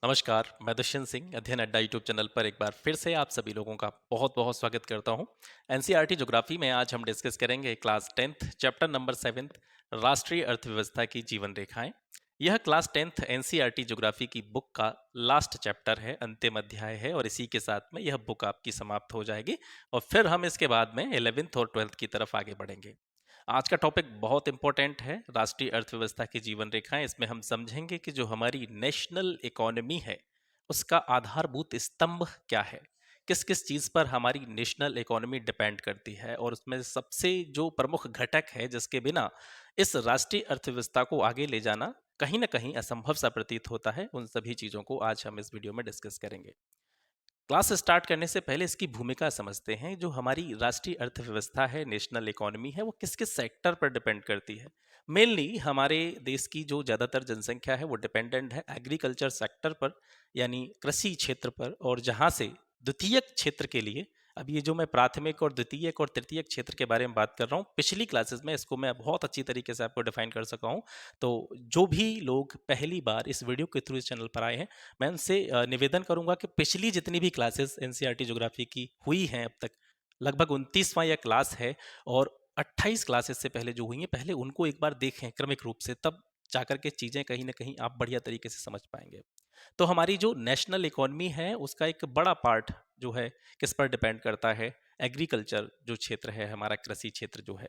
नमस्कार, मैं दुष्यंत सिंह अध्ययन अड्डा यूट्यूब चैनल पर एक बार फिर से आप सभी लोगों का बहुत बहुत स्वागत करता हूं। एनसीईआरटी ज्योग्राफी में आज हम डिस्कस करेंगे क्लास 10th चैप्टर नंबर 7 राष्ट्रीय अर्थव्यवस्था की जीवन रेखाएं। यह क्लास 10th एनसीईआरटी ज्योग्राफी की बुक का लास्ट चैप्टर है, अंतिम अध्याय है और इसी के साथ में यह बुक आपकी समाप्त हो जाएगी और फिर हम इसके बाद में 11th और 12th की तरफ आगे बढ़ेंगे। आज का टॉपिक बहुत इंपॉर्टेंट है, राष्ट्रीय अर्थव्यवस्था की जीवन रेखाएं। इसमें हम समझेंगे कि जो हमारी नेशनल इकोनॉमी है उसका आधारभूत स्तंभ क्या है, किस किस चीज पर हमारी नेशनल इकोनॉमी डिपेंड करती है और उसमें सबसे जो प्रमुख घटक है जिसके बिना इस राष्ट्रीय अर्थव्यवस्था को आगे ले जाना कहीं ना कहीं असंभव सा प्रतीत होता है, उन सभी चीजों को आज हम इस वीडियो में डिस्कस करेंगे। क्लास स्टार्ट करने से पहले इसकी भूमिका समझते हैं। जो हमारी राष्ट्रीय अर्थव्यवस्था है, नेशनल इकोनॉमी है, वो किस किस सेक्टर पर डिपेंड करती है। मेनली हमारे देश की जो ज़्यादातर जनसंख्या है वो डिपेंडेंट है एग्रीकल्चर सेक्टर पर, यानी कृषि क्षेत्र पर। और जहाँ से द्वितीयक क्षेत्र के लिए, अब ये जो मैं प्राथमिक और द्वितीयक और तृतीयक क्षेत्र के बारे में बात कर रहा हूँ, पिछली क्लासेस में इसको मैं बहुत अच्छी तरीके से आपको डिफाइन कर सका हूँ। तो जो भी लोग पहली बार इस वीडियो के थ्रू इस चैनल पर आए हैं, मैं उनसे निवेदन करूंगा कि पिछली जितनी भी क्लासेस एनसीईआरटी ज्योग्राफी की हुई हैं अब तक, लगभग 29वां यह क्लास है और 28 क्लासेस से पहले जो हुई हैं पहले उनको एक बार देखें क्रमिक रूप से, तब जाकर के चीज़ें कहीं ना कहीं आप बढ़िया तरीके से समझ पाएंगे। तो हमारी जो नेशनल इकोनॉमी है उसका एक बड़ा पार्ट जो है किस पर डिपेंड करता है, एग्रीकल्चर जो क्षेत्र है हमारा, कृषि क्षेत्र जो है।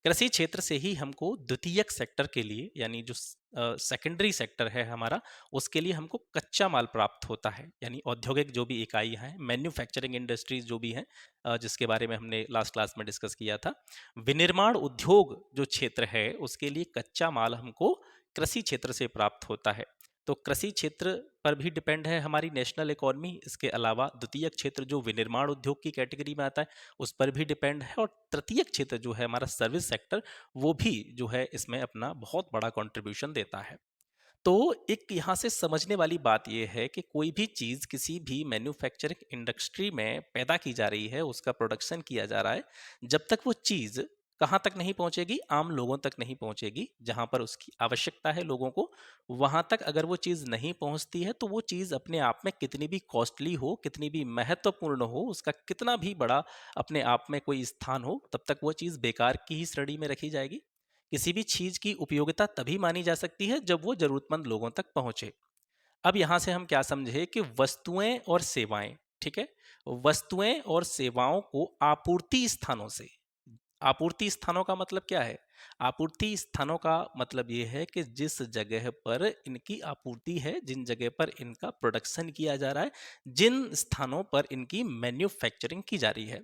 कृषि क्षेत्र से ही हमको द्वितीयक सेक्टर के लिए, यानी जो सेकेंडरी सेक्टर है हमारा, उसके लिए हमको कच्चा माल प्राप्त होता है, यानी औद्योगिक जो भी इकाई हैं, मैन्युफैक्चरिंग इंडस्ट्रीज जो भी हैं, जिसके बारे में हमने लास्ट क्लास में डिस्कस किया था। विनिर्माण उद्योग जो क्षेत्र है उसके लिए कच्चा माल हमको कृषि क्षेत्र से प्राप्त होता है। तो कृषि क्षेत्र पर भी डिपेंड है हमारी नेशनल इकोनॉमी। इसके अलावा द्वितीयक क्षेत्र जो विनिर्माण उद्योग की कैटेगरी में आता है उस पर भी डिपेंड है, और तृतीयक क्षेत्र जो है हमारा सर्विस सेक्टर, वो भी जो है इसमें अपना बहुत बड़ा कंट्रीब्यूशन देता है। तो एक यहाँ से समझने वाली बात यह है कि कोई भी चीज़ किसी भी मैन्युफैक्चरिंग इंडस्ट्री में पैदा की जा रही है, उसका प्रोडक्शन किया जा रहा है, जब तक वो चीज़ कहाँ तक नहीं पहुंचेगी, आम लोगों तक नहीं पहुंचेगी, जहां पर उसकी आवश्यकता है लोगों को, वहां तक अगर वो चीज़ नहीं पहुंचती है तो वो चीज़ अपने आप में कितनी भी कॉस्टली हो, कितनी भी महत्वपूर्ण हो, उसका कितना भी बड़ा अपने आप में कोई स्थान हो, तब तक वो चीज़ बेकार की ही श्रेणी में रखी जाएगी। किसी भी चीज की उपयोगिता तभी मानी जा सकती है जब वो जरूरतमंद लोगों तक पहुंचे। अब यहां से हम क्या समझे कि वस्तुएं और सेवाएं, ठीक है, वस्तुएं और सेवाओं को आपूर्ति स्थानों से, आपूर्ति स्थानों का मतलब क्या है? आपूर्ति स्थानों का मतलब ये है कि जिस जगह पर इनकी आपूर्ति है, जिन जगह पर इनका प्रोडक्शन किया जा रहा है, जिन स्थानों पर इनकी मैन्युफैक्चरिंग की जा रही है।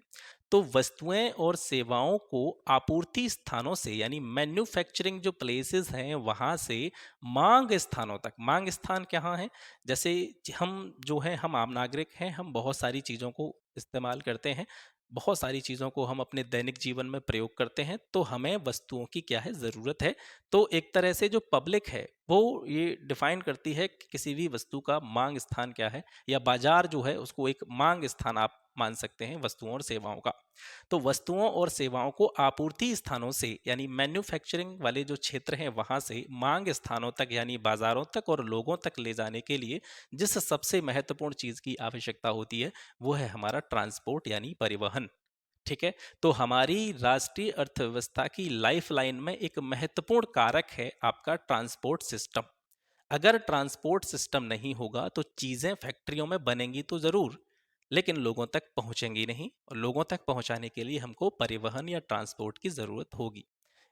तो वस्तुएं और सेवाओं को आपूर्ति स्थानों से, यानी मैन्युफैक्चरिंग जो प्लेसेस हैं वहां से मांग स्थानों तक। मांग स्थान कहाँ है? जैसे हम जो है, हम आम नागरिक हैं, हम बहुत सारी चीज़ों को इस्तेमाल करते हैं, बहुत सारी चीज़ों को हम अपने दैनिक जीवन में प्रयोग करते हैं, तो हमें वस्तुओं की क्या है, ज़रूरत है। तो एक तरह से जो पब्लिक है वो ये डिफाइन करती है कि किसी भी वस्तु का मांग स्थान क्या है, या बाजार जो है उसको एक मांग स्थान आप मान सकते हैं वस्तुओं और सेवाओं का। तो वस्तुओं और सेवाओं को आपूर्ति स्थानों से, यानी मैन्युफैक्चरिंग वाले जो क्षेत्र हैं वहां से मांग स्थानों तक, यानी बाजारों तक और लोगों तक ले जाने के लिए जिस सबसे महत्वपूर्ण चीज की आवश्यकता होती है वो है हमारा ट्रांसपोर्ट, यानी परिवहन। ठीक है। तो हमारी राष्ट्रीय अर्थव्यवस्था की लाइफलाइन में एक महत्वपूर्ण कारक है आपका ट्रांसपोर्ट सिस्टम। अगर ट्रांसपोर्ट सिस्टम नहीं होगा तो चीजें फैक्ट्रियों में बनेंगी तो जरूर, लेकिन लोगों तक पहुंचेंगी नहीं, और लोगों तक पहुंचाने के लिए हमको परिवहन या ट्रांसपोर्ट की जरूरत होगी।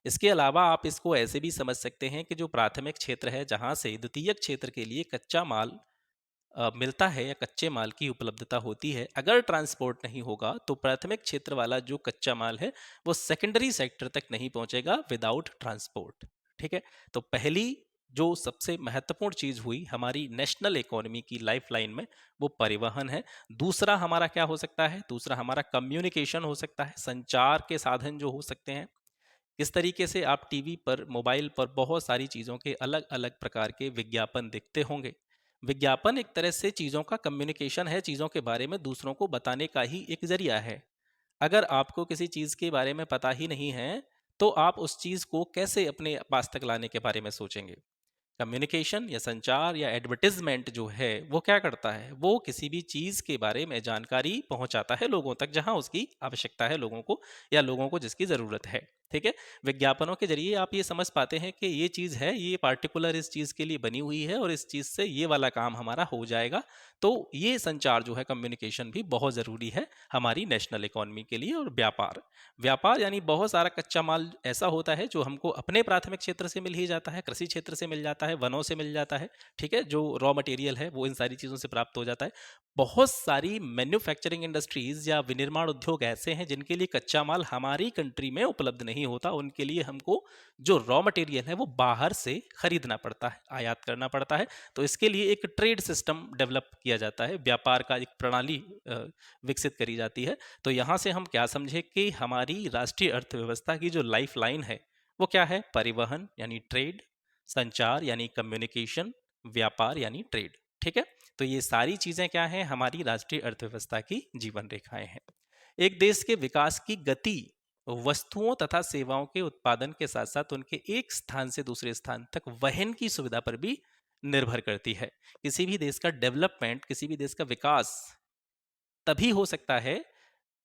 इसके अलावा आप इसको ऐसे भी समझ सकते हैं कि जो प्राथमिक क्षेत्र है जहां से द्वितीयक क्षेत्र के लिए कच्चा माल मिलता है या कच्चे माल की उपलब्धता होती है, अगर ट्रांसपोर्ट नहीं होगा तो प्राथमिक क्षेत्र वाला जो कच्चा माल है वो सेकेंडरी सेक्टर तक नहीं पहुंचेगा विदाउट ट्रांसपोर्ट। ठीक है। तो पहली जो सबसे महत्वपूर्ण चीज हुई हमारी नेशनल इकोनॉमी की लाइफलाइन में, वो परिवहन है। दूसरा हमारा क्या हो सकता है? दूसरा हमारा कम्युनिकेशन हो सकता है, संचार के साधन जो हो सकते हैं। इस तरीके से आप टीवी पर, मोबाइल पर बहुत सारी चीज़ों के अलग अलग प्रकार के विज्ञापन देखते होंगे। विज्ञापन एक तरह से चीज़ों का कम्युनिकेशन है, चीज़ों के बारे में दूसरों को बताने का ही एक जरिया है। अगर आपको किसी चीज़ के बारे में पता ही नहीं है तो आप उस चीज़ को कैसे अपने पास तक लाने के बारे में सोचेंगे? कम्युनिकेशन या संचार या एडवर्टाइजमेंट जो है वो क्या करता है, वो किसी भी चीज़ के बारे में जानकारी पहुंचाता है लोगों तक जहां उसकी आवश्यकता है लोगों को, या लोगों को जिसकी ज़रूरत है। ठीक है। विज्ञापनों के जरिए आप ये समझ पाते हैं कि ये चीज़ है, ये पार्टिकुलर इस चीज़ के लिए बनी हुई है और इस चीज़ से ये वाला काम हमारा हो जाएगा। तो ये संचार जो है, कम्युनिकेशन भी बहुत ज़रूरी है हमारी नेशनल इकोनॉमी के लिए। और व्यापार, व्यापार यानी बहुत सारा कच्चा माल ऐसा होता है जो हमको अपने प्राथमिक क्षेत्र से मिल ही जाता है, कृषि क्षेत्र से मिल जाता है, वनों से मिल जाता है। ठीक है, जो रॉ मटेरियल है वो इन सारी चीज़ों से प्राप्त हो जाता है। बहुत सारी मैन्युफैक्चरिंग इंडस्ट्रीज या विनिर्माण उद्योग ऐसे हैं जिनके लिए कच्चा माल हमारी कंट्री में उपलब्ध नहीं होता। उनके लिए हमको जो रॉ मटेरियल है वो बाहर से खरीदना पड़ता है, आयात करना पड़ता है। तो इसके लिए एक ट्रेड सिस्टम डेवलप किया जाता है, व्यापार का एक प्रणाली विकसित करी जाती है। तो यहाँ से हम क्या समझे कि हमारी राष्ट्रीय अर्थव्यवस्था की जो लाइफ लाइन है वो क्या है? परिवहन यानी ट्रेड, संचार यानी कम्युनिकेशन, व्यापार यानी ट्रेड। ठीक है। तो ये सारी चीजें क्या हैं? हमारी राष्ट्रीय अर्थव्यवस्था की जीवन रेखाएं हैं। एक देश के विकास की गति वस्तुओं तथा सेवाओं के उत्पादन के साथ साथ उनके एक स्थान से दूसरे स्थान तक वहन की सुविधा पर भी निर्भर करती है। किसी भी देश का डेवलपमेंट, किसी भी देश का विकास तभी हो सकता है,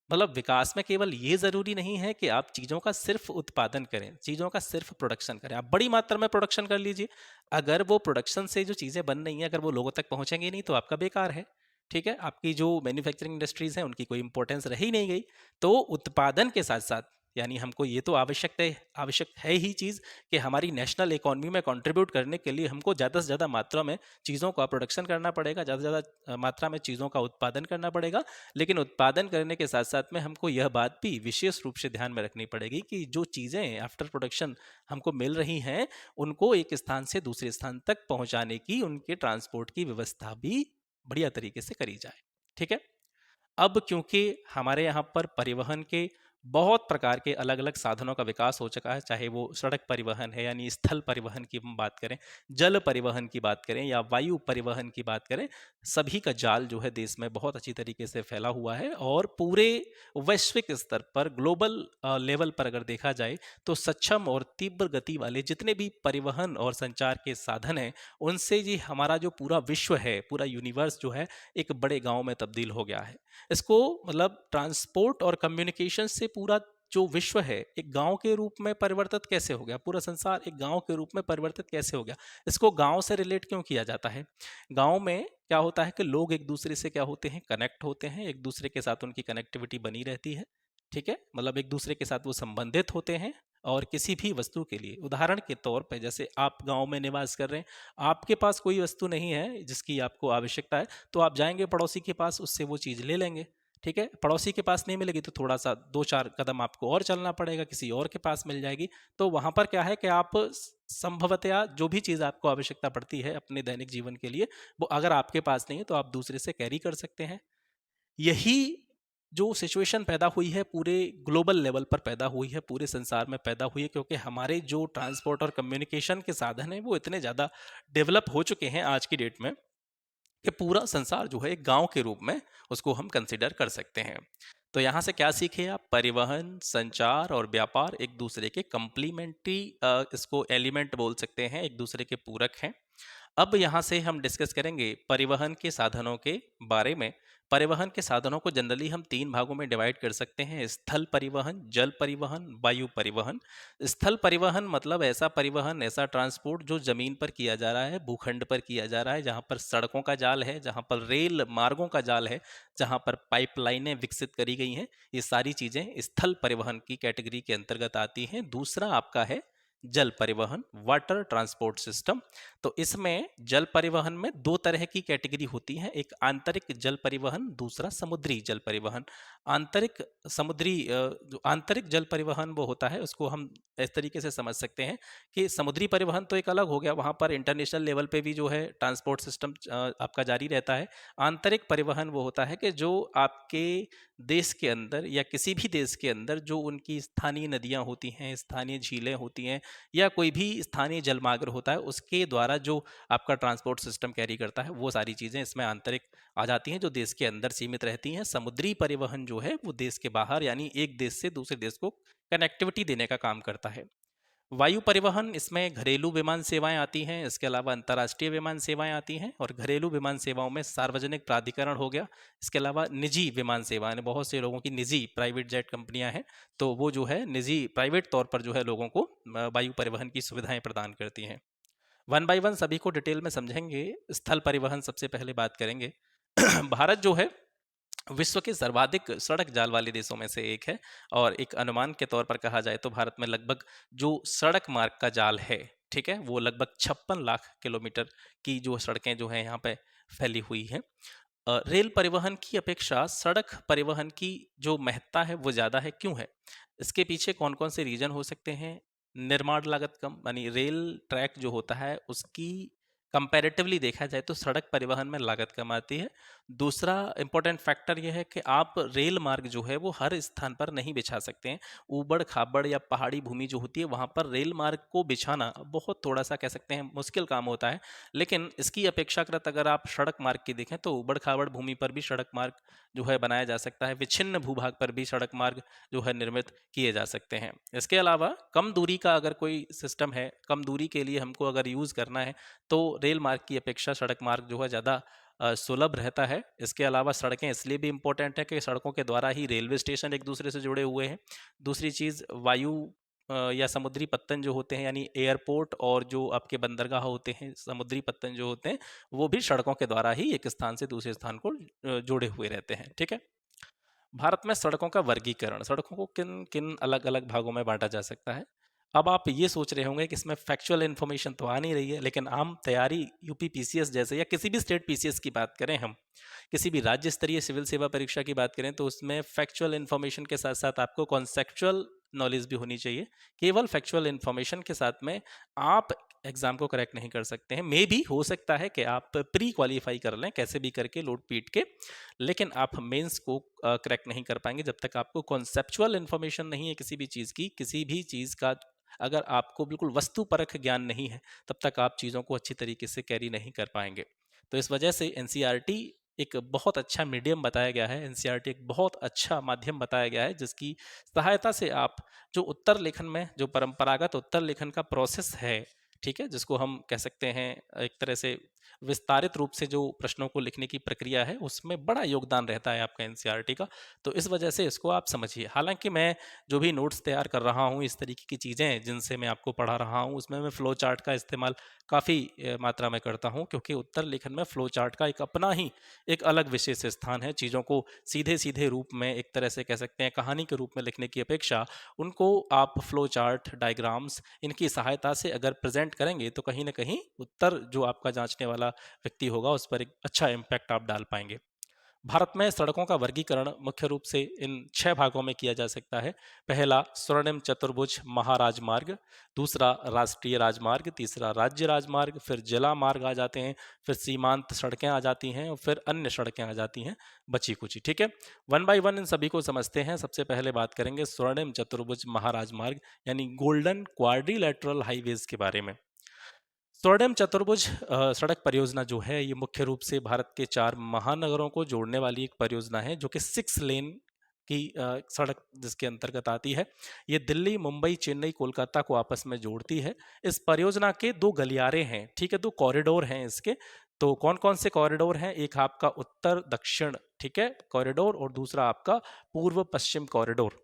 मतलब विकास में केवल ये जरूरी नहीं है कि आप चीजों का सिर्फ उत्पादन करें, चीजों का सिर्फ प्रोडक्शन करें। आप बड़ी मात्रा में प्रोडक्शन कर लीजिए, अगर वो प्रोडक्शन से जो चीजें बन रही हैं अगर वो लोगों तक पहुंचेंगी नहीं तो आपका बेकार है। ठीक है, आपकी जो मैन्युफैक्चरिंग इंडस्ट्रीज हैं उनकी कोई इंपॉर्टेंस रह ही नहीं गई। तो उत्पादन के साथ साथ यानी हमको ये तो आवश्यक है ही चीज़ कि हमारी नेशनल इकोनॉमी में कंट्रीब्यूट करने के लिए हमको ज़्यादा से ज़्यादा मात्रा में चीज़ों का प्रोडक्शन करना पड़ेगा, ज़्यादा से ज़्यादा मात्रा में चीज़ों का उत्पादन करना पड़ेगा। लेकिन उत्पादन करने के साथ साथ में हमको यह बात भी विशेष रूप से ध्यान में रखनी पड़ेगी कि जो चीज़ें आफ्टर प्रोडक्शन हमको मिल रही हैं उनको एक स्थान से दूसरे स्थान तक पहुंचाने की, उनके ट्रांसपोर्ट की व्यवस्था भी बढ़िया तरीके से करी जाए। ठीक है। अब क्योंकि हमारे यहाँ पर परिवहन के बहुत प्रकार के अलग अलग साधनों का विकास हो चुका है, चाहे वो सड़क परिवहन है यानी स्थल परिवहन की हम बात करें, जल परिवहन की बात करें या वायु परिवहन की बात करें, सभी का जाल जो है देश में बहुत अच्छी तरीके से फैला हुआ है। और पूरे वैश्विक स्तर पर, ग्लोबल लेवल पर अगर देखा जाए तो सक्षम और तीव्र गति वाले जितने भी परिवहन और संचार के साधन हैं उनसे जी हमारा जो पूरा विश्व है, पूरा यूनिवर्स जो है एक बड़े गांव में तब्दील हो गया है। इसको मतलब ट्रांसपोर्ट और कम्युनिकेशन से पूरा जो विश्व है एक गांव के रूप में परिवर्तित कैसे हो गया, पूरा संसार एक गांव के रूप में परिवर्तित कैसे हो गया। इसको गांव से रिलेट क्यों किया जाता है? गांव में क्या होता है कि लोग एक दूसरे से क्या होते हैं, कनेक्ट होते हैं, एक दूसरे के साथ उनकी कनेक्टिविटी बनी रहती है। ठीक है, मतलब एक दूसरे के साथ वो संबंधित होते हैं। और किसी भी वस्तु के लिए, उदाहरण के तौर पे जैसे आप गांव में निवास कर रहे हैं, आपके पास कोई वस्तु नहीं है जिसकी आपको आवश्यकता है, तो आप जाएंगे पड़ोसी के पास, उससे वो चीज़ ले लेंगे। ठीक है, पड़ोसी के पास नहीं मिलेगी तो थोड़ा सा 2-4 कदम आपको और चलना पड़ेगा, किसी और के पास मिल जाएगी। तो वहां पर क्या है कि आप संभवतया जो भी चीज़ आपको आवश्यकता पड़ती है अपने दैनिक जीवन के लिए, वो अगर आपके पास नहीं है तो आप दूसरे से कैरी कर सकते हैं। यही जो सिचुएशन पैदा हुई है पूरे ग्लोबल लेवल पर पैदा हुई है, पूरे संसार में पैदा हुई है, क्योंकि हमारे जो ट्रांसपोर्ट और कम्युनिकेशन के साधन हैं वो इतने ज़्यादा डेवलप हो चुके हैं आज की डेट में कि पूरा संसार जो है एक गांव के रूप में उसको हम कंसिडर कर सकते हैं। तो यहाँ से क्या सीखे आप? परिवहन, संचार और व्यापार एक दूसरे के कंप्लीमेंट्री, इसको एलिमेंट बोल सकते हैं, एक दूसरे के पूरक हैं। अब यहाँ से हम डिस्कस करेंगे परिवहन के साधनों के बारे में। परिवहन के साधनों को जनरली हम 3 भागों में डिवाइड कर सकते हैं: स्थल परिवहन, जल परिवहन, वायु परिवहन। स्थल परिवहन मतलब ऐसा परिवहन, ऐसा ट्रांसपोर्ट जो जमीन पर किया जा रहा है, भूखंड पर किया जा रहा है, जहाँ पर सड़कों का जाल है, जहाँ पर रेल मार्गों का जाल है, जहाँ पर पाइपलाइनें विकसित करी गई हैं। ये सारी चीज़ें स्थल परिवहन की कैटेगरी के अंतर्गत आती हैं। दूसरा आपका है जल परिवहन, वाटर ट्रांसपोर्ट सिस्टम। तो इसमें जल परिवहन में 2 तरह की कैटेगरी होती है, एक आंतरिक जल परिवहन, दूसरा समुद्री जल परिवहन। आंतरिक जो आंतरिक जल परिवहन वो होता है, उसको हम इस तरीके से समझ सकते हैं कि समुद्री परिवहन तो एक अलग हो गया, वहाँ पर इंटरनेशनल लेवल पे भी जो है ट्रांसपोर्ट सिस्टम आपका जारी रहता है। आंतरिक परिवहन वो होता है कि जो आपके देश के अंदर या किसी भी देश के अंदर जो उनकी स्थानीय नदियाँ होती हैं, स्थानीय झीलें होती हैं, या कोई भी स्थानीय जलमार्ग होता है, उसके द्वारा जो आपका ट्रांसपोर्ट सिस्टम कैरी करता है, वो सारी चीज़ें इसमें आंतरिक आ जाती हैं, जो देश के अंदर सीमित रहती हैं। समुद्री परिवहन जो है वो देश के बाहर यानी एक देश से दूसरे देश को कनेक्टिविटी देने का काम करता है। वायु परिवहन इसमें घरेलू विमान सेवाएं आती हैं, इसके अलावा अंतर्राष्ट्रीय विमान सेवाएं आती हैं, और घरेलू विमान सेवाओं में सार्वजनिक प्राधिकरण हो गया। इसके अलावा निजी विमान सेवाएं, बहुत से लोगों की निजी प्राइवेट जेट कंपनियां हैं, तो वो जो है निजी प्राइवेट तौर पर जो है लोगों को वायु परिवहन की सुविधाएं प्रदान करती हैं। वन बाय वन सभी को डिटेल में समझेंगे। स्थल परिवहन सबसे पहले बात करेंगे। भारत जो है विश्व के सर्वाधिक सड़क जाल वाले देशों में से एक है, और एक अनुमान के तौर पर कहा जाए तो भारत में लगभग जो सड़क मार्ग का जाल है, ठीक है, वो लगभग 56 लाख किलोमीटर की जो सड़कें जो हैं यहाँ पे फैली हुई हैं। रेल परिवहन की अपेक्षा सड़क परिवहन की जो महत्ता है वो ज़्यादा है, क्यों है? इसके पीछे कौन कौन से रीजन हो सकते हैं? निर्माण लागत कम, यानी रेल ट्रैक जो होता है उसकी कंपैरेटिवली देखा जाए तो सड़क परिवहन में लागत कम आती है। दूसरा इंपॉर्टेंट फैक्टर यह है कि आप रेल मार्ग जो है वो हर स्थान पर नहीं बिछा सकते हैं। ऊबड़ खाबड़ या पहाड़ी भूमि जो होती है वहाँ पर रेल मार्ग को बिछाना बहुत थोड़ा सा कह सकते हैं मुश्किल काम होता है। लेकिन इसकी अपेक्षाकृत अगर आप सड़क मार्ग की देखें तो ऊबड़ खाबड़ भूमि पर भी सड़क मार्ग जो है बनाया जा सकता है, विच्छिन्न भूभाग पर भी सड़क मार्ग जो है निर्मित किए जा सकते हैं। इसके अलावा कम दूरी का अगर कोई सिस्टम है, कम दूरी के लिए हमको अगर यूज़ करना है, तो रेल मार्ग की अपेक्षा सड़क मार्ग जो है ज़्यादा सुलभ रहता है। इसके अलावा सड़कें इसलिए भी इम्पोर्टेंट है कि सड़कों के द्वारा ही रेलवे स्टेशन एक दूसरे से जुड़े हुए हैं। दूसरी चीज़, वायु या समुद्री पत्तन जो होते हैं, यानी एयरपोर्ट और जो आपके बंदरगाह होते हैं, समुद्री पत्तन जो होते हैं, वो भी सड़कों के द्वारा ही एक स्थान से दूसरे स्थान को जोड़े हुए रहते हैं। ठीक है। भारत में सड़कों का वर्गीकरण, सड़कों को किन किन अलग अलग भागों में बांटा जा सकता है। अब आप ये सोच रहे होंगे कि इसमें फैक्चुअल इन्फॉर्मेशन तो आ नहीं रही है, लेकिन आम तैयारी यूपी पीसीएस जैसे या किसी भी स्टेट पीसीएस की बात करें, हम किसी भी राज्य स्तरीय सिविल सेवा परीक्षा की बात करें, तो उसमें फैक्चुअल इन्फॉर्मेशन के साथ साथ आपको कॉन्सेप्चुअल नॉलेज भी होनी चाहिए। केवल फैक्चुअल इन्फॉर्मेशन के साथ में आप एग्जाम को करेक्ट नहीं कर सकते हैं। मे भी हो सकता है कि आप प्री क्वालिफाई कर लें कैसे भी करके लोट पीट के, लेकिन आप मेंस को करेक्ट नहीं कर पाएंगे जब तक आपको कॉन्सेप्चुअल इन्फॉर्मेशन नहीं है किसी भी चीज़ की। किसी भी चीज़ का अगर आपको बिल्कुल वस्तुपरक ज्ञान नहीं है, तब तक आप चीज़ों को अच्छी तरीके से कैरी नहीं कर पाएंगे। तो इस वजह से एनसीईआरटी एक बहुत अच्छा मीडियम बताया गया है, एनसीईआरटी एक बहुत अच्छा माध्यम बताया गया है, जिसकी सहायता से आप जो उत्तर लेखन में जो परंपरागत उत्तर लेखन का प्रोसेस है, ठीक है, जिसको हम कह सकते हैं एक तरह से विस्तारित रूप से जो प्रश्नों को लिखने की प्रक्रिया है, उसमें बड़ा योगदान रहता है आपका एनसीईआरटी का। तो इस वजह से इसको आप समझिए। हालांकि मैं जो भी नोट्स तैयार कर रहा हूँ, इस तरीके की चीज़ें जिनसे मैं आपको पढ़ा रहा हूँ, उसमें मैं फ्लो चार्ट का इस्तेमाल काफ़ी मात्रा में करता हूँ, क्योंकि उत्तर लेखन में फ्लो चार्ट का एक अपना ही एक अलग विशेष स्थान है। चीज़ों को सीधे सीधे रूप में एक तरह से कह सकते हैं कहानी के रूप में लिखने की अपेक्षा उनको आप फ्लो चार्ट, डायग्राम्स, इनकी सहायता से अगर प्रेजेंट करेंगे तो कहीं ना कहीं उत्तर जो आपका जांचने वाला व्यक्ति होगा उस पर एक अच्छा इम्पैक्ट आप डाल पाएंगे। भारत में सड़कों का वर्गीकरण मुख्य रूप से इन 6 भागों में किया जा सकता है। पहला, स्वर्णिम चतुर्भुज महाराजमार्ग। दूसरा, राष्ट्रीय राजमार्ग। तीसरा, राज्य राजमार्ग। फिर जिला मार्ग आ जाते हैं। फिर सीमांत सड़कें आ जाती हैं, और फिर अन्य सड़कें आ जाती हैं बची कुची। ठीक है, वन बाय वन इन सभी को समझते हैं। सबसे पहले बात करेंगे स्वर्णिम चतुर्भुज महाराजमार्ग, यानी गोल्डन क्वाड्रिलेटरल हाईवेज के बारे में। स्वर्णिम चतुर्भुज सड़क परियोजना जो है, ये मुख्य रूप से भारत के 4 महानगरों को जोड़ने वाली एक परियोजना है, जो कि 6 लेन की सड़क जिसके अंतर्गत आती है। ये दिल्ली, मुंबई, चेन्नई, कोलकाता को आपस में जोड़ती है। इस परियोजना के 2 गलियारे हैं, ठीक है, 2 कॉरिडोर हैं इसके। तो कौन कौन से कॉरिडोर हैं? एक आपका उत्तर दक्षिण, ठीक है, कॉरिडोर, और दूसरा आपका पूर्व पश्चिम कॉरिडोर।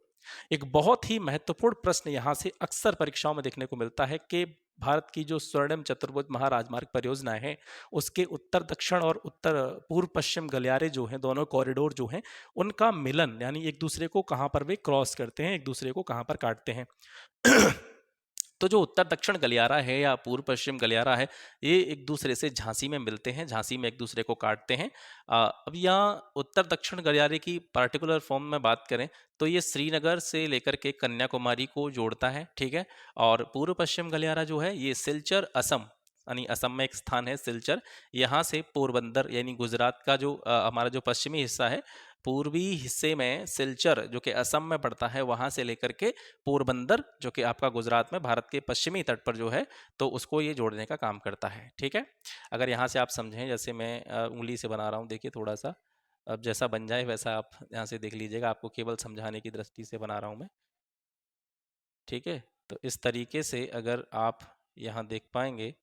एक बहुत ही महत्वपूर्ण प्रश्न यहाँ से अक्सर परीक्षाओं में देखने को मिलता है कि भारत की जो स्वर्णिम चतुर्भुज महाराजमार्ग परियोजना है, उसके उत्तर दक्षिण और उत्तर पूर्व पश्चिम गलियारे जो हैं, दोनों कॉरिडोर जो हैं, उनका मिलन, यानी एक दूसरे को कहाँ पर वे क्रॉस करते हैं, एक दूसरे को कहाँ पर काटते हैं। तो जो उत्तर दक्षिण गलियारा है या पूर्व पश्चिम गलियारा है, ये एक दूसरे से झांसी में मिलते हैं, झांसी में एक दूसरे को काटते हैं। अब यहाँ उत्तर दक्षिण गलियारे की पार्टिकुलर फॉर्म में बात करें तो ये श्रीनगर से लेकर के कन्याकुमारी को जोड़ता है, ठीक है। और पूर्व पश्चिम गलियारा जो है, ये सिलचर असम, यानी असम में एक स्थान है सिलचर, यहाँ से पोरबंदर, यानी गुजरात का जो हमारा जो पश्चिमी हिस्सा है, पूर्वी हिस्से में सिलचर जो कि असम में पड़ता है, वहाँ से लेकर के पोरबंदर जो कि आपका गुजरात में भारत के पश्चिमी तट पर जो है, तो उसको ये जोड़ने का काम करता है। ठीक है, अगर यहाँ से आप समझें, जैसे मैं उंगली से बना रहा हूँ, देखिए थोड़ा सा, अब जैसा बन जाए वैसा आप यहाँ से देख लीजिएगा, आपको केवल समझाने की दृष्टि से बना रहा हूँ मैं। ठीक है, तो इस तरीके से अगर आप यहाँ देख पाएंगे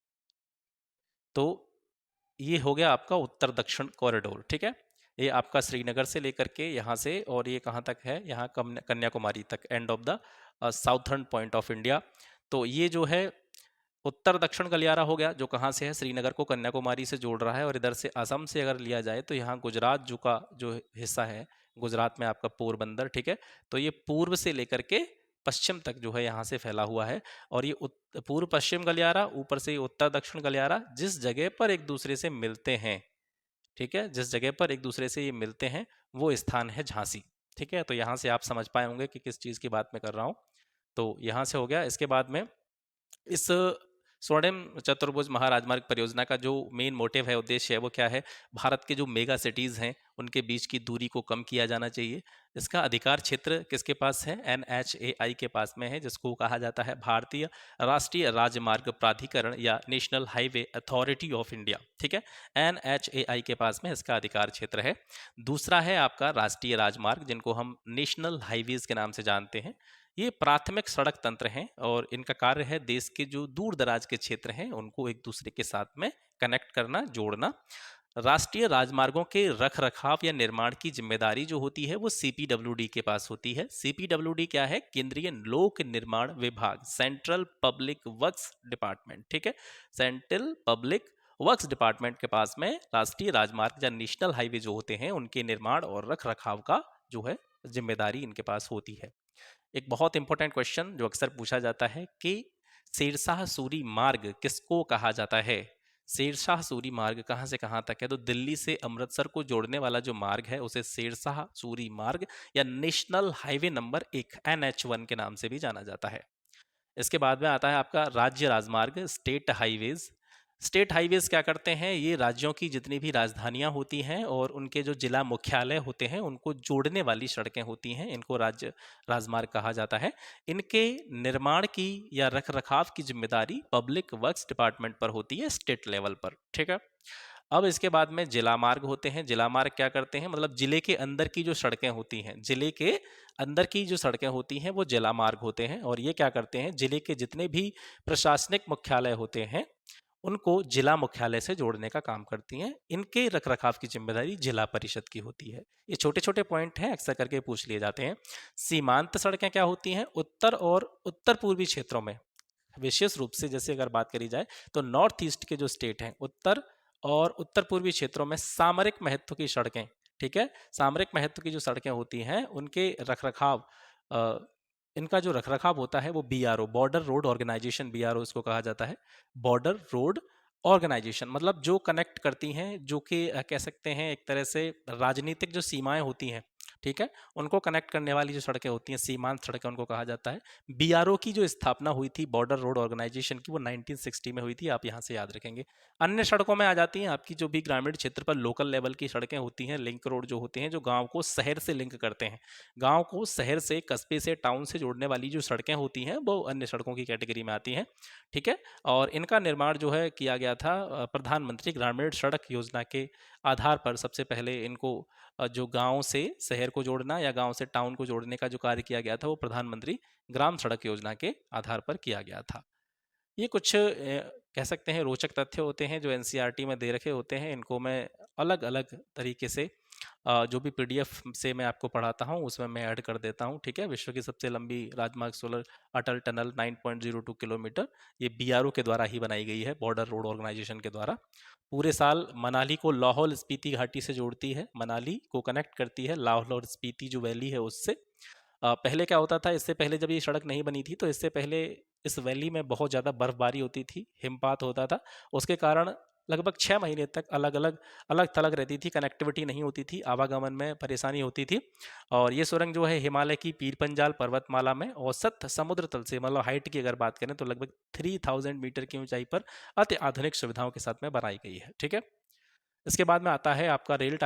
तो ये हो गया आपका उत्तर दक्षिण कॉरिडोर। ठीक है, ये आपका श्रीनगर से लेकर के यहाँ से और ये कहाँ तक है, यहाँ कन्याकुमारी तक, end of the southern point of India. तो ये जो है उत्तर दक्षिण गलियारा हो गया, जो कहाँ से है, श्रीनगर को कन्याकुमारी से जोड़ रहा है। और इधर से असम से अगर लिया जाए तो यहाँ गुजरात जो का जो हिस्सा है, गुजरात में आपका पोरबंदर। ठीक है, तो ये पूर्व से लेकर के पश्चिम तक जो है यहाँ से फैला हुआ है। और ये पूर्व पश्चिम गलियारा, ऊपर से उत्तर दक्षिण गलियारा, जिस जगह पर एक दूसरे से मिलते हैं, ठीक है, जिस जगह पर एक दूसरे से ये मिलते हैं वो स्थान है झांसी। ठीक है, तो यहाँ से आप समझ पाए होंगे कि किस चीज़ की बात मैं कर रहा हूँ। तो यहाँ से हो गया। इसके बाद में इस स्वर्णिम चतुर्भुज महाराजमार्ग परियोजना का जो मेन मोटिव है, उद्देश्य है, वो क्या है, भारत के जो मेगा सिटीज हैं उनके बीच की दूरी को कम किया जाना चाहिए। इसका अधिकार क्षेत्र किसके पास है, NHAI के पास में है, जिसको कहा जाता है भारतीय राष्ट्रीय राजमार्ग प्राधिकरण या national highway authority of India. ठीक है, NHAI के पास में इसका अधिकार क्षेत्र है। दूसरा है आपका राष्ट्रीय राजमार्ग, जिनको हम नेशनल हाईवेज के नाम से जानते हैं। ये प्राथमिक सड़क तंत्र हैं और इनका कार्य है देश के जो दूर दराज के क्षेत्र हैं उनको एक दूसरे के साथ में कनेक्ट करना, जोड़ना। राष्ट्रीय राजमार्गों के रख रखाव या निर्माण की जिम्मेदारी जो होती है वो CPWD के पास होती है। CPWD क्या है, केंद्रीय लोक निर्माण विभाग, सेंट्रल पब्लिक वर्क्स डिपार्टमेंट। ठीक है, सेंट्रल पब्लिक वर्क्स डिपार्टमेंट के पास में राष्ट्रीय राजमार्ग या नेशनल हाईवे जो होते हैं उनके निर्माण और रख रखाव का जो है जिम्मेदारी इनके पास होती है। एक बहुत इंपॉर्टेंट क्वेश्चन जो अक्सर पूछा जाता है कि शेरशाह सूरी मार्ग किसको कहा जाता है। शेरशाह सूरी मार्ग कहाँ से कहाँ तक है, तो दिल्ली से अमृतसर को जोड़ने वाला जो मार्ग है उसे शेरशाह सूरी मार्ग या नेशनल हाईवे नंबर 1 NH1 के नाम से भी जाना जाता है। इसके बाद में आता है आपका राज्य राजमार्ग, स्टेट हाईवेज। स्टेट हाईवेज क्या करते हैं, ये राज्यों की जितनी भी राजधानियां होती हैं और उनके जो जिला मुख्यालय होते हैं उनको जोड़ने वाली सड़कें होती हैं, इनको राज्य राजमार्ग कहा जाता है। इनके निर्माण की या रख रखाव की जिम्मेदारी पब्लिक वर्क्स डिपार्टमेंट पर होती है, स्टेट लेवल पर। ठीक है, अब इसके बाद में जिला मार्ग होते हैं। जिला मार्ग क्या करते हैं, मतलब जिले के अंदर की जो सड़कें होती हैं, जिले के अंदर की जो सड़कें होती हैं वो जिला मार्ग होते हैं। और ये क्या करते हैं, जिले के जितने भी प्रशासनिक मुख्यालय होते हैं उनको जिला मुख्यालय से जोड़ने का काम करती हैं। इनके रखरखाव की जिम्मेदारी जिला परिषद की होती है। ये छोटे छोटे पॉइंट हैं, अक्सर करके पूछ लिए जाते हैं। सीमांत सड़कें क्या होती हैं, उत्तर और उत्तर पूर्वी क्षेत्रों में, विशेष रूप से जैसे अगर बात करी जाए तो नॉर्थ ईस्ट के जो स्टेट हैं, उत्तर और उत्तर पूर्वी क्षेत्रों में सामरिक महत्व की सड़कें, ठीक है, सामरिक महत्व की जो सड़कें होती हैं उनके रखरखाव, इनका जो रखरखाव होता है वो BRO, border road organisation, BRO इसको कहा जाता है, बॉर्डर रोड ऑर्गेनाइजेशन। मतलब जो कनेक्ट करती हैं, जो कि कह सकते हैं एक तरह से राजनीतिक जो सीमाएं होती हैं, ठीक है, उनको कनेक्ट करने वाली जो सड़कें होती हैं, सीमांत सड़कें उनको कहा जाता है। BRO की जो स्थापना हुई थी बॉर्डर रोड ऑर्गेनाइजेशन की, वो 1960 में हुई थी, आप यहाँ से याद रखेंगे। अन्य सड़कों में आ जाती हैं आपकी जो भी ग्रामीण क्षेत्र पर लोकल लेवल की सड़कें होती हैं, लिंक रोड जो होते हैं, जो गाँव को शहर से लिंक करते हैं, गाँव को शहर से, कस्बे से, टाउन से जोड़ने वाली जो सड़कें होती हैं वो अन्य सड़कों की कैटेगरी में आती हैं। ठीक है, और इनका निर्माण जो है किया गया था प्रधानमंत्री ग्रामीण सड़क योजना के आधार पर। सबसे पहले इनको जो गांव से शहर को जोड़ना या गांव से टाउन को जोड़ने का जो कार्य किया गया था वो प्रधानमंत्री ग्राम सड़क योजना के आधार पर किया गया था। ये कुछ कह सकते हैं रोचक तथ्य होते हैं जो NCERT में दे रखे होते हैं। इनको मैं अलग अलग तरीके से जो भी PDF से मैं आपको पढ़ाता हूँ उसमें मैं ऐड कर देता हूँ। ठीक है, विश्व की सबसे लंबी राजमार्ग सोलर अटल टनल 9.02 किलोमीटर ये BRO के द्वारा ही बनाई गई है, बॉर्डर रोड ऑर्गेनाइजेशन के द्वारा। पूरे साल मनाली को लाहौल स्पीति घाटी से जोड़ती है, मनाली को कनेक्ट करती है लाहौल और स्पीति जो वैली है उससे। पहले क्या होता था, इससे पहले जब ये सड़क नहीं बनी थी तो इससे पहले इस वैली में बहुत ज़्यादा बर्फबारी होती थी, हिमपात होता था, उसके कारण लगभग 6 महीने तक अलग थलग रहती थी, कनेक्टिविटी नहीं होती थी, आवागमन में परेशानी होती थी। और ये सुरंग जो है हिमालय की पीर पंजाल पर्वतमाला में औसत समुद्र तल से, मतलब हाइट की अगर बात करें तो लगभग 3000 मीटर की ऊंचाई पर अति आधुनिक सुविधाओं के साथ में बनाई गई है। ठीक है, इसके बाद में आता है आपका रेल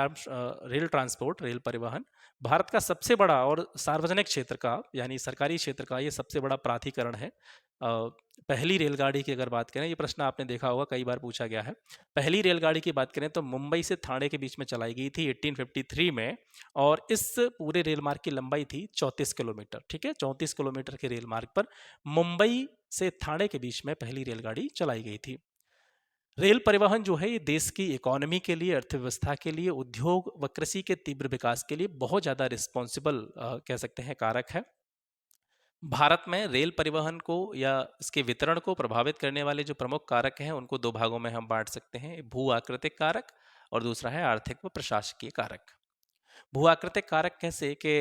ट्रांसपोर्ट, रेल परिवहन। भारत का सबसे बड़ा और सार्वजनिक क्षेत्र का यानी सरकारी क्षेत्र का ये सबसे बड़ा प्राधिकरण है। अ, पहली रेलगाड़ी की अगर बात करें, ये प्रश्न आपने देखा होगा कई बार पूछा गया है। पहली रेलगाड़ी की बात करें तो मुंबई से ठाणे के बीच में चलाई गई थी 1853 में, और इस पूरे रेल मार्ग की लंबाई थी 34 किलोमीटर। ठीक है, 34 किलोमीटर के रेल मार्ग पर मुंबई से ठाणे के बीच में पहली रेलगाड़ी चलाई गई थी। रेल परिवहन जो है ये देश की इकोनॉमी के लिए, अर्थव्यवस्था के लिए, उद्योग व कृषि के तीव्र विकास के लिए बहुत ज़्यादा रिस्पॉन्सिबल कह सकते हैं कारक है। भारत में रेल परिवहन को या इसके वितरण को प्रभावित करने वाले जो प्रमुख कारक हैं उनको दो भागों में हम बांट सकते हैं, भू आकृतिक कारक और दूसरा है आर्थिक व प्रशासकीय कारक। भू आकृतिक कारक कैसे कि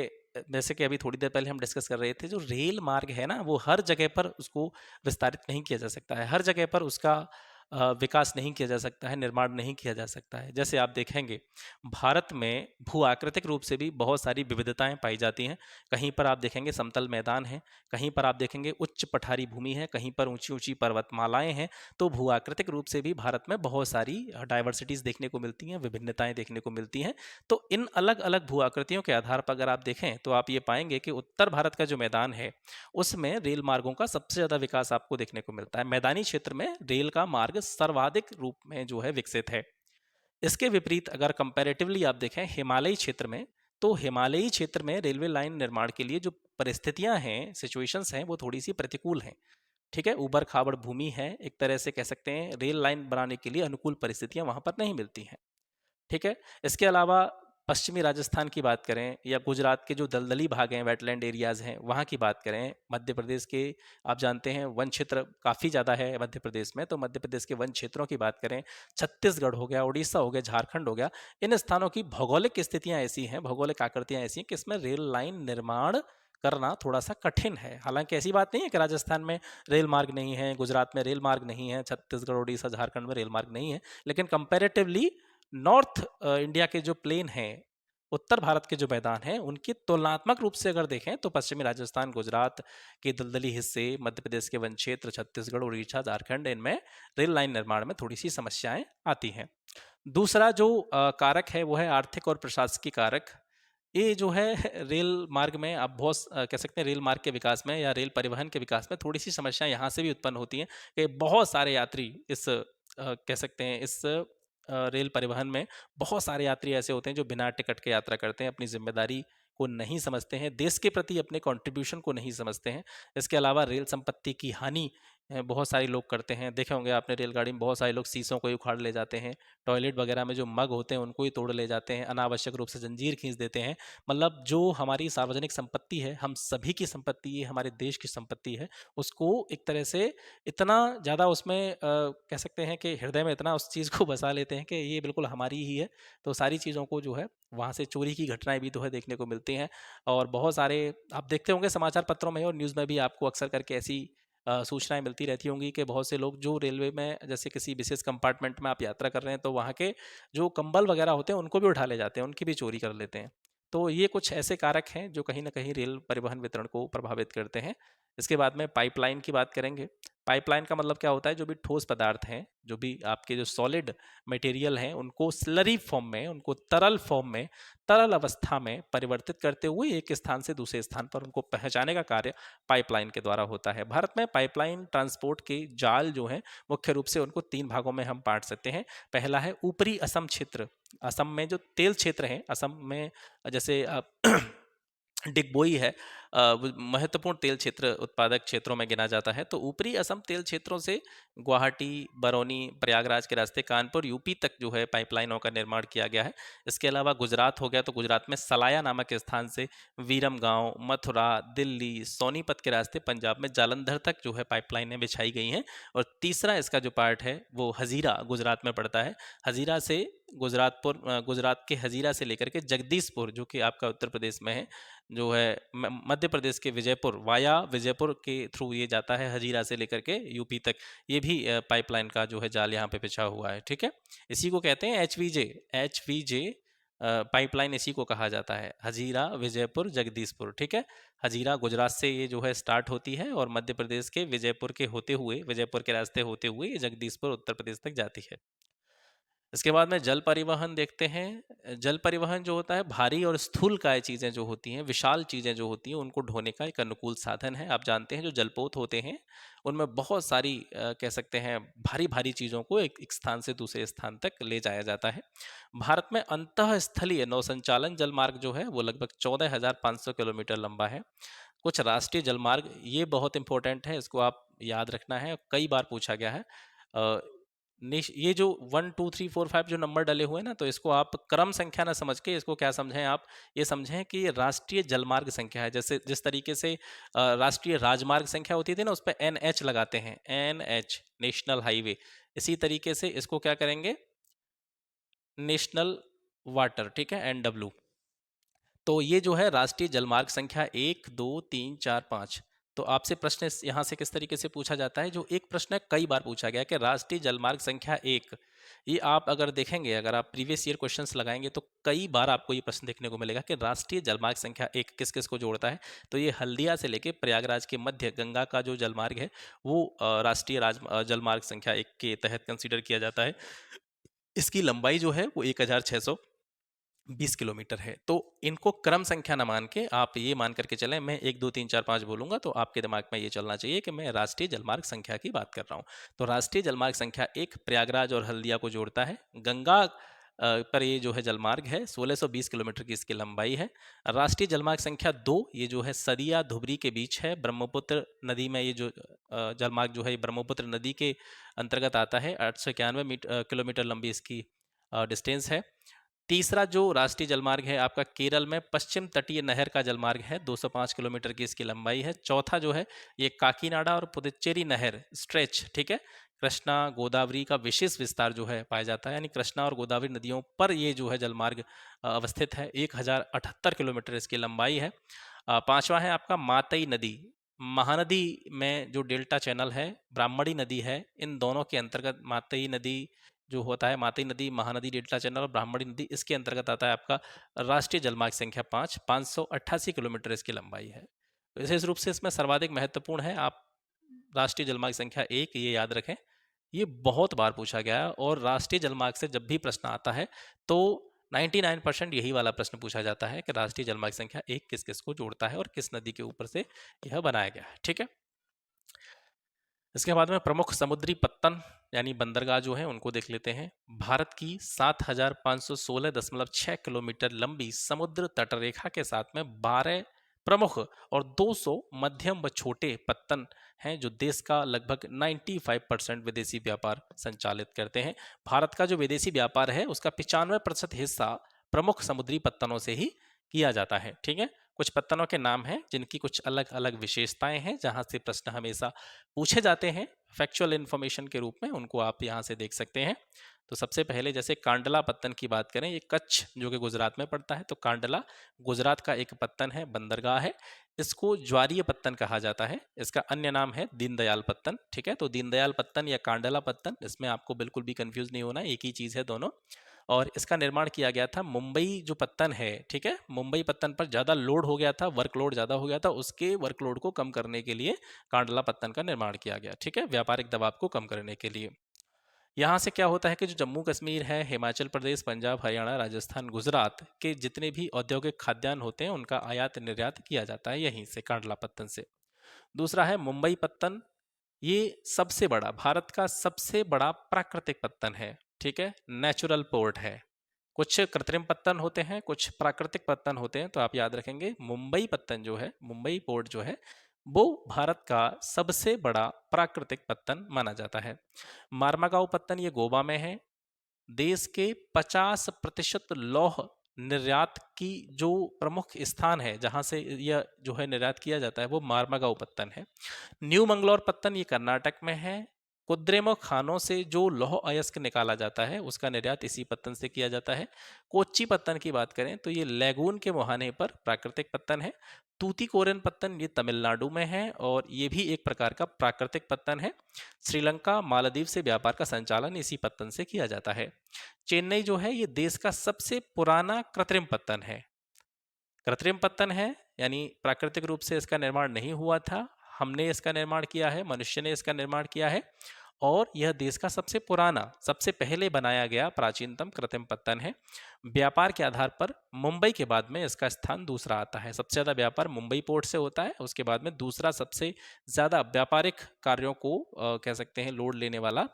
जैसे कि अभी थोड़ी देर पहले हम डिस्कस कर रहे थे, जो रेल मार्ग है ना वो हर जगह पर उसको विस्तारित नहीं किया जा सकता है, हर जगह पर उसका विकास नहीं किया जा सकता है, निर्माण नहीं किया जा सकता है। जैसे आप देखेंगे भारत में भू आकृतिक रूप से भी बहुत सारी विविधताएं पाई जाती हैं। कहीं पर आप देखेंगे समतल मैदान है, कहीं पर आप देखेंगे उच्च पठारी भूमि है, कहीं पर ऊंची ऊंची पर्वतमालाएं हैं। तो भू आकृतिक रूप से भी भारत में बहुत सारी डाइवर्सिटीज देखने को मिलती हैं, विभिन्नताएं देखने को मिलती हैं। तो इन अलग अलग भू आकृतियों के आधार पर अगर आप देखें तो आप ये पाएंगे कि उत्तर भारत का जो मैदान है उसमें रेल मार्गों का सबसे ज्यादा विकास आपको देखने को मिलता है। मैदानी क्षेत्र में रेल का मार्ग सर्वाधिक रूप में जो है विकसित है। इसके विपरीत अगर कंपैरेटिवली आप देखें हिमालयी क्षेत्र में, तो हिमालयी क्षेत्र में रेलवे लाइन निर्माण के लिए जो परिस्थितियां हैं, सिचुएशंस हैं, वो थोड़ी सी प्रतिकूल हैं। ठीक है, ऊबड़ खाबड़ भूमि है, एक तरह से कह सकते हैं रेल लाइन बनाने के लिए अनुकूल परिस्थितियां वहां पर नहीं मिलती हैं। ठीक है, इसके अलावा पश्चिमी राजस्थान की बात करें या गुजरात के जो दलदली भाग हैं, वेटलैंड एरियाज हैं, वहाँ की बात करें, मध्य प्रदेश के आप जानते हैं वन क्षेत्र काफ़ी ज़्यादा है मध्य प्रदेश में, तो मध्य प्रदेश के वन क्षेत्रों की बात करें, छत्तीसगढ़ हो गया, उड़ीसा हो गया, झारखंड हो गया, इन स्थानों की भौगोलिक स्थितियाँ ऐसी हैं, भौगोलिक आकृतियाँ ऐसी हैं कि इसमें रेल लाइन निर्माण करना थोड़ा सा कठिन है। हालांकि ऐसी बात नहीं है कि राजस्थान में रेल मार्ग नहीं है, गुजरात में रेल मार्ग नहीं है, छत्तीसगढ़ उड़ीसा झारखंड में रेल मार्ग नहीं है, लेकिन कंपेरेटिवली नॉर्थ इंडिया के जो प्लेन हैं, उत्तर भारत के जो मैदान हैं, उनकी तुलनात्मक रूप से अगर देखें तो पश्चिमी राजस्थान, गुजरात के दलदली हिस्से, मध्य प्रदेश के वन क्षेत्र, छत्तीसगढ़, उड़ीसा, झारखंड, इनमें रेल लाइन निर्माण में थोड़ी सी समस्याएं आती हैं। दूसरा जो कारक है वो है आर्थिक और प्रशासकीय कारक। ये जो है रेल मार्ग में आप बहुत कह सकते हैं रेल मार्ग के विकास में या रेल परिवहन के विकास में थोड़ी सी समस्याएं यहाँ से भी उत्पन्न होती हैं कि बहुत सारे यात्री इस कह सकते हैं इस रेल परिवहन में बहुत सारे यात्री ऐसे होते हैं जो बिना टिकट के यात्रा करते हैं, अपनी जिम्मेदारी को नहीं समझते हैं, देश के प्रति अपने कंट्रीब्यूशन को नहीं समझते हैं। इसके अलावा रेल संपत्ति की हानि बहुत सारे लोग करते हैं। देखे होंगे आपने रेलगाड़ी में बहुत सारे लोग शीशों को ही उखाड़ ले जाते हैं, टॉयलेट वगैरह में जो मग होते हैं उनको ही तोड़ ले जाते हैं, अनावश्यक रूप से जंजीर खींच देते हैं। मतलब जो हमारी सार्वजनिक संपत्ति है, हम सभी की संपत्ति है, हमारे देश की संपत्ति है, उसको एक तरह से इतना ज़्यादा उसमें कह सकते हैं कि हृदय में इतना उस चीज़ को बसा लेते हैं कि ये बिल्कुल हमारी ही है। तो सारी चीज़ों को जो है वहाँ से चोरी की घटनाएं भी तो है देखने को मिलती हैं। और बहुत सारे आप देखते होंगे समाचार पत्रों में और न्यूज़ में भी आपको अक्सर करके ऐसी सूचनाएं मिलती रहती होंगी कि बहुत से लोग जो रेलवे में जैसे किसी विशेष कंपार्टमेंट में आप यात्रा कर रहे हैं तो वहाँ के जो कंबल वगैरह होते हैं उनको भी उठा ले जाते हैं, उनकी भी चोरी कर लेते हैं। तो ये कुछ ऐसे कारक हैं जो कहीं ना कहीं रेल परिवहन वितरण को प्रभावित करते हैं। इसके बाद में पाइपलाइन की बात करेंगे। पाइपलाइन का मतलब क्या होता है, जो भी ठोस पदार्थ हैं, जो भी आपके जो सॉलिड मटेरियल हैं, उनको स्लरी फॉर्म में, उनको तरल फॉर्म में, तरल अवस्था में परिवर्तित करते हुए एक स्थान से दूसरे स्थान पर उनको पहुंचाने का कार्य पाइपलाइन के द्वारा होता है। भारत में पाइपलाइन ट्रांसपोर्ट के जाल जो हैं मुख्य रूप से उनको तीन भागों में हम बांट सकते हैं। पहला है ऊपरी असम क्षेत्र। असम में जो तेल क्षेत्र है, असम में जैसे डिगबोई है, वो महत्वपूर्ण तेल क्षेत्र उत्पादक क्षेत्रों में गिना जाता है। तो ऊपरी असम तेल क्षेत्रों से गुवाहाटी, बरौनी, प्रयागराज के रास्ते कानपुर, यूपी तक जो है पाइपलाइनों का निर्माण किया गया है। इसके अलावा गुजरात हो गया, तो गुजरात में सलाया नामक स्थान से वीरम गांव, मथुरा, दिल्ली, सोनीपत के रास्ते पंजाब में जालंधर तक जो है पाइपलाइनें बिछाई गई हैं। और तीसरा इसका जो पार्ट है वो हजीरा गुजरात में पड़ता है। हजीरा से गुजरात के हजीरा से लेकर के जगदीशपुर, जो कि आपका उत्तर प्रदेश में है, जो है मध्य प्रदेश के विजयपुर, वाया विजयपुर के थ्रू ये जाता है हजीरा से लेकर के यूपी तक। ये भी पाइपलाइन का जो है जाल यहाँ पे बिछा हुआ है। ठीक है, इसी को कहते हैं एच वी जे पाइपलाइन, इसी को कहा जाता है हजीरा विजयपुर जगदीशपुर। ठीक है, हजीरा गुजरात से ये जो है स्टार्ट होती है और मध्य प्रदेश के विजयपुर के होते हुए, विजयपुर के रास्ते होते हुए ये जगदीशपुर उत्तर प्रदेश तक जाती है। इसके बाद में जल परिवहन देखते हैं। जल परिवहन जो होता है भारी और स्थूलकाय चीज़ें जो होती हैं, विशाल चीज़ें जो होती हैं, उनको ढोने का एक अनुकूल साधन है। आप जानते हैं जो जलपोत होते हैं उनमें बहुत सारी कह सकते हैं भारी भारी चीज़ों को एक स्थान से दूसरे स्थान तक ले जाया जाता है। भारत में अंतःस्थलीय नौसंचालन जलमार्ग जो है वो लगभग 14,500 किलोमीटर लंबा है। कुछ राष्ट्रीय जलमार्ग ये बहुत इंपॉर्टेंट है, इसको आप याद रखना है, कई बार पूछा गया है। अ, ये जो 1 2 3 4 5 जो नंबर डले हुए हैं ना, तो इसको आप क्रम संख्या ना समझ के इसको क्या समझें, आप ये समझें कि ये राष्ट्रीय जलमार्ग संख्या है। जैसे जिस तरीके से राष्ट्रीय राजमार्ग संख्या होती थी ना, उस पर NH लगाते हैं, NH नेशनल हाईवे, इसी तरीके से इसको क्या करेंगे, नेशनल वाटर, ठीक है, NW। तो ये जो है राष्ट्रीय जलमार्ग संख्या 1 2 3 4 5। तो आपसे प्रश्न यहाँ से किस तरीके से पूछा जाता है, जो एक प्रश्न है कई बार पूछा गया कि राष्ट्रीय जलमार्ग संख्या 1, ये आप अगर देखेंगे, अगर आप प्रीवियस ईयर क्वेश्चंस लगाएंगे तो कई बार आपको ये प्रश्न देखने को मिलेगा कि राष्ट्रीय जलमार्ग संख्या 1 किस किस को जोड़ता है। तो ये हल्दिया से लेके प्रयागराज के मध्य गंगा का जो जलमार्ग है वो राष्ट्रीय जलमार्ग संख्या 1 के तहत कंसिडर किया जाता है। इसकी लंबाई जो है वो 1620 किलोमीटर है। तो इनको क्रम संख्या ना मान के आप ये मान करके चलें, मैं 1 2 3 4 5 बोलूंगा तो आपके दिमाग में ये चलना चाहिए कि मैं राष्ट्रीय जलमार्ग संख्या की बात कर रहा हूँ। तो राष्ट्रीय जलमार्ग संख्या 1 प्रयागराज और हल्दिया को जोड़ता है। गंगा पर ये जो है जलमार्ग है, 1620 किलोमीटर की इसकी लंबाई है। राष्ट्रीय जलमार्ग संख्या 2 ये जो है सदिया धुबरी के बीच है, ब्रह्मपुत्र नदी में ये जो जलमार्ग जो है ये ब्रह्मपुत्र नदी के अंतर्गत आता है। 891 किलोमीटर लंबी इसकी डिस्टेंस है। तीसरा जो राष्ट्रीय जलमार्ग है आपका केरल में पश्चिम तटीय नहर का जलमार्ग है, 205 किलोमीटर की इसकी लंबाई है। चौथा जो है ये काकीनाडा और पुदुचेरी नहर स्ट्रेच, ठीक है, कृष्णा गोदावरी का विशेष विस्तार जो है पाया जाता है, यानी कृष्णा और गोदावरी नदियों पर ये जो है जलमार्ग अवस्थित है। 1078 किलोमीटर इसकी लंबाई है। पांचवा है आपका मातई नदी। महानदी में जो डेल्टा चैनल है, ब्राह्मणी नदी है, इन दोनों के अंतर्गत मातई नदी जो होता है, मातई नदी, महानदी डेल्टा चैनल और ब्राह्मणी नदी, इसके अंतर्गत आता है आपका राष्ट्रीय जलमार्ग संख्या 5, 588 किलोमीटर इसकी लंबाई है। विशेष रूप से इसमें सर्वाधिक महत्वपूर्ण है, आप राष्ट्रीय जलमार्ग संख्या 1 ये याद रखें, ये बहुत बार पूछा गया है और राष्ट्रीय जलमार्ग से जब भी प्रश्न आता है तो 99% यही वाला प्रश्न पूछा जाता है कि राष्ट्रीय जलमार्ग संख्या 1 किस किस को जोड़ता है और किस नदी के ऊपर से यह बनाया गया है, ठीक है। इसके बाद में प्रमुख समुद्री पत्तन यानी बंदरगाह जो है उनको देख लेते हैं। भारत की 7516.6 किलोमीटर लंबी समुद्र तटरेखा के साथ में 12 प्रमुख और 200 मध्यम व छोटे पत्तन हैं जो देश का लगभग 95% विदेशी व्यापार संचालित करते हैं। भारत का जो विदेशी व्यापार है उसका 95% हिस्सा प्रमुख समुद्री पत्तनों से ही किया जाता है, ठीक है। कुछ पत्तनों के नाम हैं जिनकी कुछ अलग अलग विशेषताएं हैं, जहां से प्रश्न हमेशा पूछे जाते हैं फैक्चुअल इन्फॉर्मेशन के रूप में, उनको आप यहाँ से देख सकते हैं। तो सबसे पहले जैसे कांडला पत्तन की बात करें, ये कच्छ जो कि गुजरात में पड़ता है, तो कांडला गुजरात का एक पत्तन है, बंदरगाह है। इसको ज्वारीय पत्तन कहा जाता है। इसका अन्य नाम है दीनदयाल पत्तन, ठीक है। तो दीनदयाल पत्तन या कांडला पत्तन, इसमें आपको बिल्कुल भी कंफ्यूज नहीं होना, एक ही चीज़ है दोनों। और इसका निर्माण किया गया था मुंबई जो पत्तन है, ठीक है, मुंबई पत्तन पर ज़्यादा लोड हो गया था, वर्कलोड ज़्यादा हो गया था, उसके वर्कलोड को कम करने के लिए कांडला पत्तन का निर्माण किया गया, ठीक है, व्यापारिक दबाव को कम करने के लिए। यहाँ से क्या होता है कि जो जम्मू कश्मीर है, हिमाचल प्रदेश, पंजाब, हरियाणा, राजस्थान, गुजरात के जितने भी औद्योगिक खाद्यान्न होते हैं उनका आयात निर्यात किया जाता है यहीं से, कांडला पत्तन से। दूसरा है मुंबई पत्तन, ये सबसे बड़ा, भारत का सबसे बड़ा प्राकृतिक पत्तन है, ठीक है, नेचुरल पोर्ट है। कुछ कृत्रिम पत्तन होते हैं, कुछ प्राकृतिक पत्तन होते हैं, तो आप याद रखेंगे मुंबई पत्तन जो है, मुंबई पोर्ट जो है वो भारत का सबसे बड़ा प्राकृतिक पत्तन माना जाता है। मार्मागांव पत्तन ये गोवा में है। देश के 50% लौह निर्यात की जो प्रमुख स्थान है जहां से यह जो है निर्यात किया जाता है वो मार्मागांव पत्तन है। न्यू मंगलौर पत्तन ये कर्नाटक में है। कुद्रेमुख खानों से जो लौह अयस्क निकाला जाता है उसका निर्यात इसी पत्तन से किया जाता है। कोच्चि पत्तन की बात करें तो ये लैगून के मुहाने पर प्राकृतिक पत्तन है। तूतीकोरिन पत्तन ये तमिलनाडु में है और ये भी एक प्रकार का प्राकृतिक पत्तन है। श्रीलंका मालदीव से व्यापार का संचालन इसी पत्तन से किया जाता है। चेन्नई जो है ये देश का सबसे पुराना कृत्रिम पत्तन है। कृत्रिम पत्तन है यानी प्राकृतिक रूप से इसका निर्माण नहीं हुआ था, हमने इसका निर्माण किया है, मनुष्य ने इसका निर्माण किया है। और यह देश का सबसे पुराना, सबसे पहले बनाया गया प्राचीनतम कृत्रिम पत्तन है। व्यापार के आधार पर मुंबई के बाद में इसका स्थान दूसरा आता है। सबसे ज़्यादा व्यापार मुंबई पोर्ट से होता है, उसके बाद में दूसरा सबसे ज़्यादा व्यापारिक कार्यों को कह सकते हैं लोड लेने वाला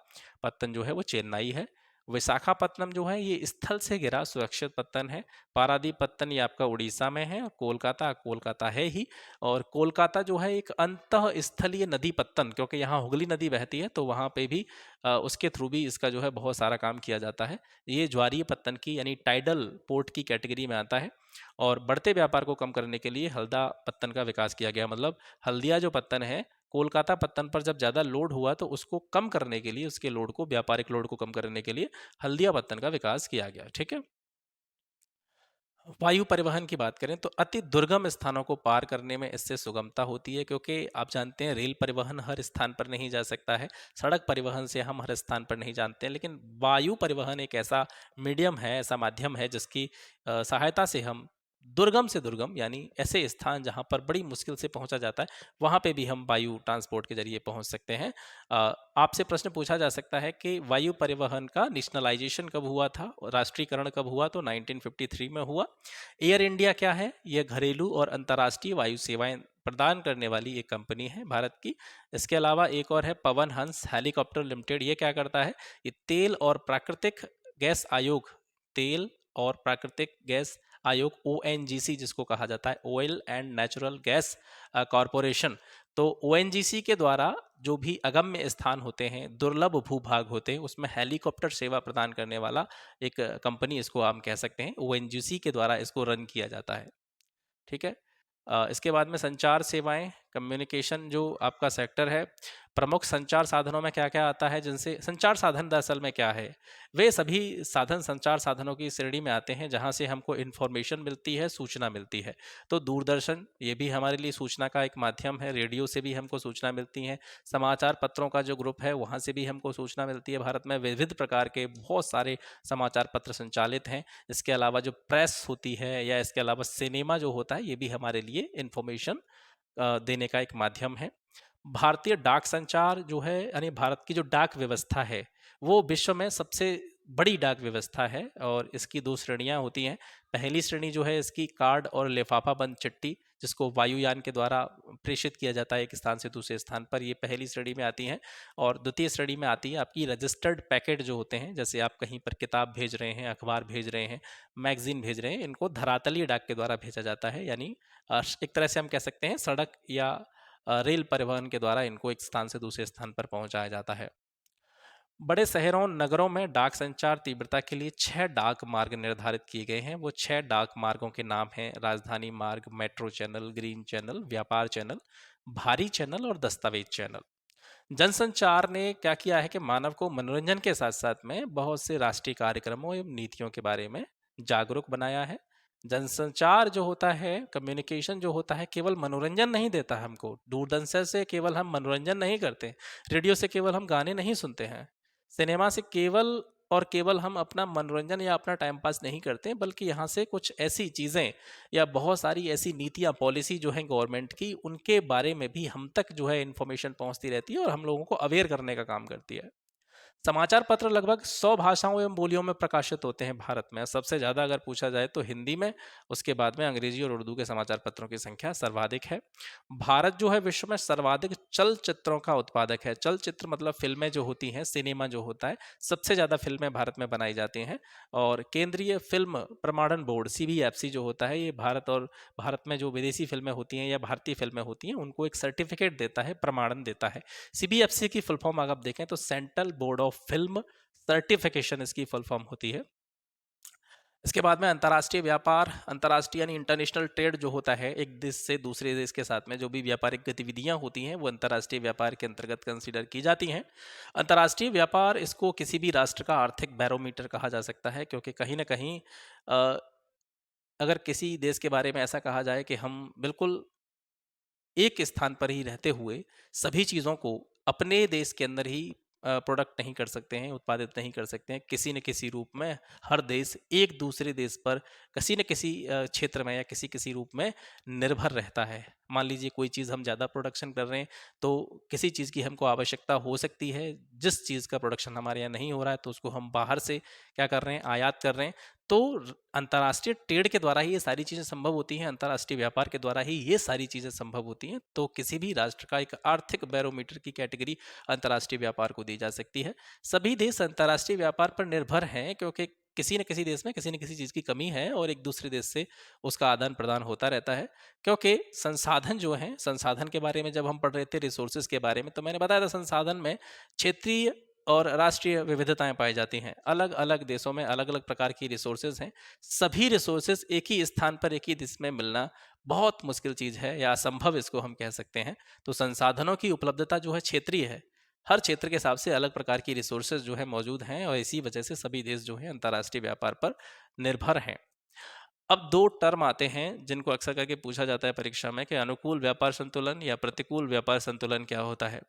पत्तन जो है वो चेन्नई है। विशाखापत्तनम जो है ये स्थल से घिरा सुरक्षित पत्तन है। पारादीप पत्तन ये आपका उड़ीसा में है। और कोलकाता कोलकाता है ही। और कोलकाता जो है एक अंतः स्थलीय नदी पत्तन, क्योंकि यहाँ हुगली नदी बहती है तो वहाँ पे भी उसके थ्रू भी इसका जो है बहुत सारा काम किया जाता है। ये ज्वारीय पत्तन की यानी टाइडल पोर्ट की कैटेगरी में आता है। और बढ़ते व्यापार को कम करने के लिए हल्दा पत्तन का विकास किया गया। मतलब हल्दिया जो पत्तन है, कोलकाता पत्तन पर जब ज़्यादा लोड हुआ तो उसको कम करने के लिए, उसके लोड को, व्यापारिक लोड को कम करने के लिए हल्दिया पत्तन का विकास किया गया। ठीक है। वायु परिवहन की बात करें तो अति दुर्गम स्थानों को पार करने में इससे सुगमता होती है, क्योंकि आप जानते हैं रेल परिवहन हर स्थान पर नहीं जा सकता है, सड़क परिवहन से हम हर स्थान पर नहीं जानते हैं, लेकिन वायु परिवहन एक ऐसा मीडियम है, ऐसा माध्यम है जिसकी सहायता से हम दुर्गम से दुर्गम यानी ऐसे स्थान जहां पर बड़ी मुश्किल से पहुंचा जाता है वहां पे भी हम वायु ट्रांसपोर्ट के जरिए पहुंच सकते हैं। आपसे प्रश्न पूछा जा सकता है कि वायु परिवहन का नेशनलाइजेशन कब हुआ था और राष्ट्रीयकरण कब हुआ, तो 1953 में हुआ। एयर इंडिया क्या है? यह घरेलू और अंतर्राष्ट्रीय वायु सेवाएं प्रदान करने वाली एक कंपनी है भारत की। इसके अलावा एक और है पवन हंस हेलीकॉप्टर लिमिटेड। ये क्या करता है? ये तेल और प्राकृतिक गैस आयोग, तेल और प्राकृतिक गैस आयोग ओएनजीसी जिसको कहा जाता है, oil and natural gas corporation. तो ओएनजीसी के द्वारा जो भी अगम्य स्थान होते हैं, दुर्लभ भूभाग होते हैं, उसमें हेलीकॉप्टर सेवा प्रदान करने वाला एक कंपनी, इसको हम कह सकते हैं ओएनजीसी के द्वारा इसको रन किया जाता है। ठीक है। इसके बाद में संचार सेवाएं, कम्युनिकेशन जो आपका सेक्टर है, प्रमुख संचार साधनों में क्या क्या आता है? जिनसे संचार साधन दरअसल में क्या है? वे सभी साधन संचार साधनों की श्रेणी में आते हैं जहां से हमको इन्फॉर्मेशन मिलती है, सूचना मिलती है। तो दूरदर्शन ये भी हमारे लिए सूचना का एक माध्यम है, रेडियो से भी हमको सूचना मिलती है, समाचार पत्रों का जो ग्रुप है वहां से भी हमको सूचना मिलती है। भारत में विविध प्रकार के बहुत सारे समाचार पत्र संचालित हैं। इसके अलावा जो प्रेस होती है या इसके अलावा सिनेमा जो होता है, ये भी हमारे लिए इंफॉर्मेशन देने का एक माध्यम है। भारतीय डाक संचार जो है यानी भारत की जो डाक व्यवस्था है वो विश्व में सबसे बड़ी डाक व्यवस्था है और इसकी दो श्रेणियां होती हैं। पहली श्रेणी जो है इसकी कार्ड और लिफाफा बंद चिट्ठी, जिसको वायुयान के द्वारा प्रेषित किया जाता है एक स्थान से दूसरे स्थान पर, ये पहली श्रेणी में आती हैं। और द्वितीय श्रेणी में आती है आपकी रजिस्टर्ड पैकेट जो होते हैं, जैसे आप कहीं पर किताब भेज रहे हैं, अखबार भेज रहे हैं, मैगजीन भेज रहे हैं, इनको धरातलीय डाक के द्वारा भेजा जाता है। यानी एक तरह से हम कह सकते हैं सड़क या रेल परिवहन के द्वारा इनको एक स्थान से दूसरे स्थान पर पहुंचाया जाता है। बड़े शहरों नगरों में डाक संचार तीव्रता के लिए 6 डाक मार्ग निर्धारित किए गए हैं। वो 6 डाक मार्गों के नाम हैं राजधानी मार्ग, मेट्रो चैनल, ग्रीन चैनल, व्यापार चैनल, भारी चैनल और दस्तावेज चैनल। जनसंचार ने क्या किया है कि मानव को मनोरंजन के साथ साथ में बहुत से राष्ट्रीय कार्यक्रमों एवं नीतियों के बारे में जागरूक बनाया है। जनसंचार जो होता है, कम्युनिकेशन जो होता है, केवल मनोरंजन नहीं देता हमको। दूरदर्शन से केवल हम मनोरंजन नहीं करते, रेडियो से केवल हम गाने नहीं सुनते हैं, सिनेमा से केवल और केवल हम अपना मनोरंजन या अपना टाइम पास नहीं करते, बल्कि यहाँ से कुछ ऐसी चीज़ें या बहुत सारी ऐसी नीतियाँ, पॉलिसी जो हैं गवर्नमेंट की, उनके बारे में भी हम तक जो है इन्फॉर्मेशन पहुँचती रहती है और हम लोगों को अवेयर करने का काम करती है। समाचार पत्र लगभग 100 भाषाओं एवं बोलियों में प्रकाशित होते हैं भारत में। सबसे ज़्यादा अगर पूछा जाए तो हिंदी में, उसके बाद में अंग्रेजी और उर्दू के समाचार पत्रों की संख्या सर्वाधिक है। भारत जो है विश्व में सर्वाधिक चलचित्रों का उत्पादक है। चलचित्र मतलब फिल्में जो होती हैं, सिनेमा जो होता है, सबसे ज़्यादा फिल्में भारत में बनाई जाती हैं। और केंद्रीय फिल्म प्रमाणन बोर्ड सीबीएफसी जो होता है, ये भारत और भारत में जो विदेशी फिल्में होती हैं या भारतीय फिल्में होती हैं उनको एक सर्टिफिकेट देता है, प्रमाणन देता है। सीबीएफसी की फुल फॉर्म अगर आप देखें तो central board of film certification इसकी फुल फॉर्म होती है। इसके बाद में अंतर्राष्ट्रीय व्यापार, अंतर्राष्ट्रीय यानी इंटरनेशनल ट्रेड जो होता है, एक देश से दूसरे देश के साथ में जो भी व्यापारिक गतिविधियां होती हैं वो अंतर्राष्ट्रीय व्यापार के अंतर्गत कंसीडर की जाती हैं। अंतर्राष्ट्रीय व्यापार, इसको किसी भी राष्ट्र का आर्थिक बैरोमीटर कहा जा सकता है, क्योंकि कहीं ना कहीं अगर किसी देश के बारे में ऐसा कहा जाए कि हम बिल्कुल एक स्थान पर ही रहते हुए सभी चीज़ों को अपने देश के अंदर ही प्रोडक्ट नहीं कर सकते हैं, उत्पादित नहीं कर सकते हैं। किसी न किसी रूप में हर देश एक दूसरे देश पर किसी न किसी क्षेत्र में या किसी किसी रूप में निर्भर रहता है। मान लीजिए कोई चीज़ हम ज़्यादा प्रोडक्शन कर रहे हैं, तो किसी चीज़ की हमको आवश्यकता हो सकती है। जिस चीज़ का प्रोडक्शन हमारे यहाँ नहीं हो रहा है, तो उसको हम बाहर से क्या कर रहे हैं, आयात कर रहे हैं। तो अंतर्राष्ट्रीय ट्रेड के द्वारा ही ये सारी चीज़ें संभव होती हैं, अंतर्राष्ट्रीय व्यापार के द्वारा ही ये सारी चीज़ें संभव होती हैं। तो किसी भी राष्ट्र का एक आर्थिक बैरोमीटर की कैटेगरी अंतर्राष्ट्रीय व्यापार को दी जा सकती है। सभी देश अंतर्राष्ट्रीय व्यापार पर निर्भर हैं, क्योंकि किसी न किसी देश में किसी न किसी चीज़ की कमी है और एक दूसरे देश से उसका आदान प्रदान होता रहता है। क्योंकि संसाधन जो हैं, संसाधन के बारे में जब हम पढ़ रहे थे, रिसोर्सेज के बारे में, तो मैंने बताया था संसाधन में क्षेत्रीय और राष्ट्रीय विविधताएं पाई जाती हैं। अलग अलग देशों में अलग अलग प्रकार की रिसोर्सेज हैं। सभी रिसोर्सेज एक ही स्थान पर एक ही देश में मिलना बहुत मुश्किल चीज़ है, या असंभव इसको हम कह सकते हैं। तो संसाधनों की उपलब्धता जो है क्षेत्रीय है। हर क्षेत्र के हिसाब से अलग प्रकार की रिसोर्सेज जो है मौजूद हैं, और इसी वजह से सभी देश जो है अंतर्राष्ट्रीय व्यापार पर निर्भर हैं। अब दो टर्म आते हैं जिनको अक्सर करके पूछा जाता है परीक्षा में, कि अनुकूल व्यापार संतुलन या प्रतिकूल व्यापार संतुलन क्या होता है।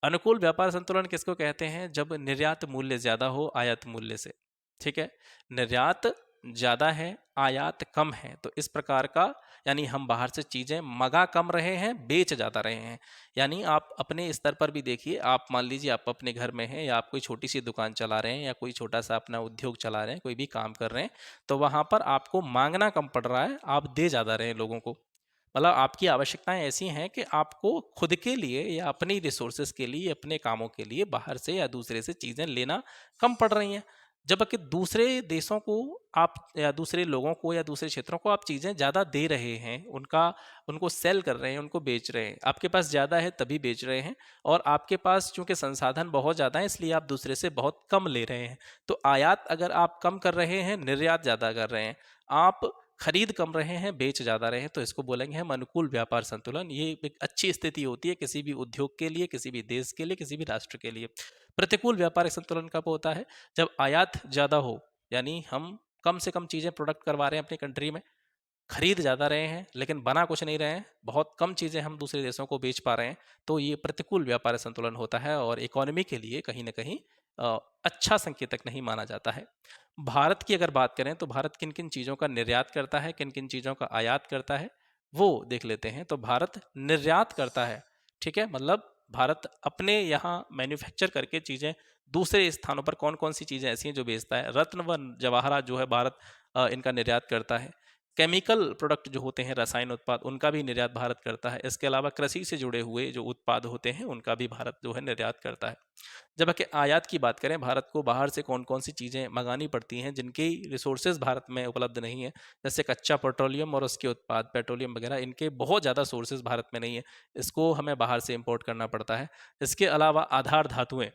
अनुकूल व्यापार संतुलन किसको कहते हैं? जब निर्यात मूल्य ज्यादा हो आयात मूल्य से। ठीक है, निर्यात ज्यादा है, आयात कम है, तो इस प्रकार का, यानी हम बाहर से चीजें मंगा कम रहे हैं, बेच ज्यादा रहे हैं। यानी आप अपने स्तर पर भी देखिए, आप मान लीजिए आप अपने घर में हैं, या आप कोई छोटी सी दुकान चला रहे हैं, या कोई छोटा सा अपना उद्योग चला रहे हैं, कोई भी काम कर रहे हैं, तो वहां पर आपको मांगना कम पड़ रहा है, आप दे ज्यादा रहे हैं लोगों को। मतलब आपकी आवश्यकताएं ऐसी हैं कि आपको खुद के लिए या अपनी रिसोर्सेज के लिए, अपने कामों के लिए बाहर से या दूसरे से चीज़ें लेना कम पड़ रही हैं। जबकि दूसरे देशों को आप, या दूसरे लोगों को, या दूसरे क्षेत्रों को आप चीज़ें ज़्यादा दे रहे हैं, उनको सेल कर रहे हैं, उनको बेच रहे हैं। आपके पास ज़्यादा है तभी बेच रहे हैं, और आपके पास चूंकि संसाधन बहुत ज़्यादा है, इसलिए आप दूसरे से बहुत कम ले रहे हैं। तो आयात अगर आप कम कर रहे हैं, निर्यात ज़्यादा कर रहे हैं, आप खरीद कम रहे हैं, बेच ज्यादा रहे हैं, तो इसको बोलेंगे हम अनुकूल व्यापार संतुलन। ये एक अच्छी स्थिति होती है किसी भी उद्योग के लिए, किसी भी देश के लिए, किसी भी राष्ट्र के लिए। प्रतिकूल व्यापार संतुलन कब होता है? जब आयात ज्यादा हो, यानी हम कम से कम चीजें प्रोडक्ट करवा रहे हैं अपनी कंट्री में, खरीद ज्यादा रहे हैं लेकिन बना कुछ नहीं रहे हैं, बहुत कम चीजें हम दूसरे देशों को बेच पा रहे हैं, तो ये प्रतिकूल व्यापार संतुलन होता है, और इकोनॉमी के लिए कहीं ना कहीं अच्छा संकेतक नहीं माना जाता है। भारत की अगर बात करें, तो भारत किन किन चीज़ों का निर्यात करता है, किन किन चीज़ों का आयात करता है, वो देख लेते हैं। तो भारत निर्यात करता है। ठीक है, मतलब भारत अपने यहाँ मैन्युफैक्चर करके चीज़ें दूसरे स्थानों पर, कौन कौन सी चीज़ें ऐसी हैं जो बेचता है। रत्न व जवाहरात जो है भारत इनका निर्यात करता है। केमिकल प्रोडक्ट जो होते हैं, रसायन उत्पाद, उनका भी निर्यात भारत करता है। इसके अलावा कृषि से जुड़े हुए जो उत्पाद होते हैं, उनका भी भारत जो है निर्यात करता है। जबकि आयात की बात करें, भारत को बाहर से कौन कौन सी चीज़ें मंगानी पड़ती हैं जिनकी रिसोर्सेज भारत में उपलब्ध नहीं है। जैसे कच्चा पेट्रोलियम और उसके उत्पाद, पेट्रोलियम वगैरह, इनके बहुत ज़्यादा सोर्सेज भारत में नहीं है, इसको हमें बाहर से इम्पोर्ट करना पड़ता है। इसके अलावा आधार धातुएं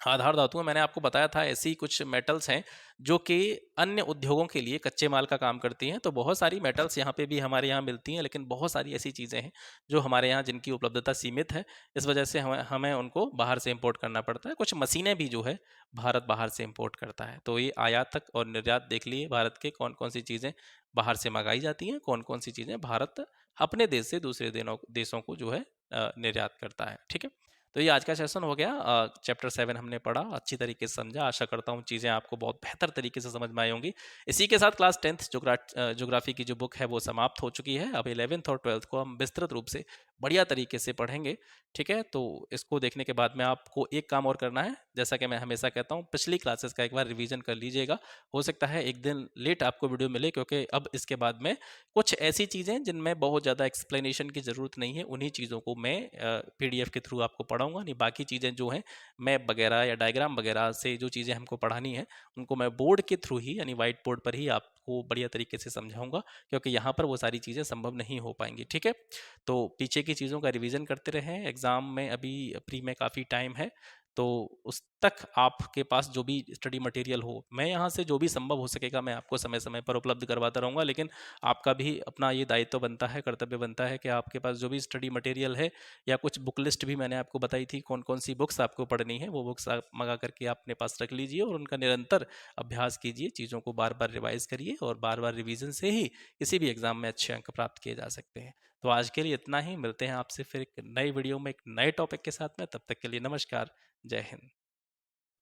आधार धातुएं, मैंने आपको बताया था, ऐसी कुछ मेटल्स हैं जो कि अन्य उद्योगों के लिए कच्चे माल का काम करती हैं। तो बहुत सारी मेटल्स यहाँ पे भी हमारे यहाँ मिलती हैं, लेकिन बहुत सारी ऐसी चीज़ें हैं जो हमारे यहाँ जिनकी उपलब्धता सीमित है। इस वजह से हमें हमें उनको बाहर से इम्पोर्ट करना पड़ता है। कुछ मशीनें भी जो है भारत बाहर से इम्पोर्ट करता है। तो ये आयातक और निर्यात देख लिए भारत के, कौन कौन सी चीज़ें बाहर से मंगाई जाती हैं, कौन कौन सी चीज़ें भारत अपने देश से दूसरे देशों को जो है निर्यात करता है। ठीक है, तो ये आज का सेशन हो गया। चैप्टर 7 हमने पढ़ा, अच्छी तरीके से समझा। आशा करता हूँ चीज़ें आपको बहुत बेहतर तरीके से समझ में आई होंगी। इसी के साथ क्लास 10th ज्योग्राफी की जो बुक है वो समाप्त हो चुकी है। अब 11th और 12th को हम विस्तृत रूप से बढ़िया तरीके से पढ़ेंगे। ठीक है, तो इसको देखने के बाद में आपको एक काम और करना है। जैसा कि मैं हमेशा कहता हूँ, पिछली क्लासेस का एक बार रिवीजन कर लीजिएगा। हो सकता है एक दिन लेट आपको वीडियो मिले, क्योंकि अब इसके बाद में कुछ ऐसी चीज़ें जिनमें बहुत ज़्यादा एक्सप्लेनेशन की ज़रूरत नहीं है, उन्हीं चीज़ों को मैं PDF के थ्रू आपको पढ़ाऊंगा। नहीं, बाकी चीज़ें जो हैं, मैप वगैरह या डायग्राम वगैरह से जो चीज़ें हमको पढ़ानी है, उनको मैं बोर्ड के थ्रू ही, यानी वाइट बोर्ड पर ही आपको बढ़िया तरीके से समझाऊंगा, क्योंकि यहाँ पर वो सारी चीज़ें संभव नहीं हो पाएंगी। ठीक है, तो पीछे की चीज़ों का रिवीजन करते रहें। एग्ज़ाम में अभी प्री में काफ़ी टाइम है, तो उस तक आपके पास जो भी स्टडी मटेरियल हो, मैं यहाँ से जो भी संभव हो सकेगा मैं आपको समय समय पर उपलब्ध करवाता रहूँगा। लेकिन आपका भी अपना ये दायित्व बनता है, कर्तव्य बनता है कि आपके पास जो भी स्टडी मटेरियल है, या कुछ बुक लिस्ट भी मैंने आपको बताई थी कौन कौन सी बुक्स आपको पढ़नी है, वो बुक्स आप मंगा करके आप अपने पास रख लीजिए, और उनका निरंतर अभ्यास कीजिए। चीज़ों को बार बार रिवाइज करिए, और बार बार रिविजन से ही किसी भी एग्ज़ाम में अच्छे अंक प्राप्त किए जा सकते हैं। तो आज के लिए इतना ही, मिलते हैं आपसे फिर एक नई वीडियो में एक नए टॉपिक के साथ में। तब तक के लिए नमस्कार, जय हिंद।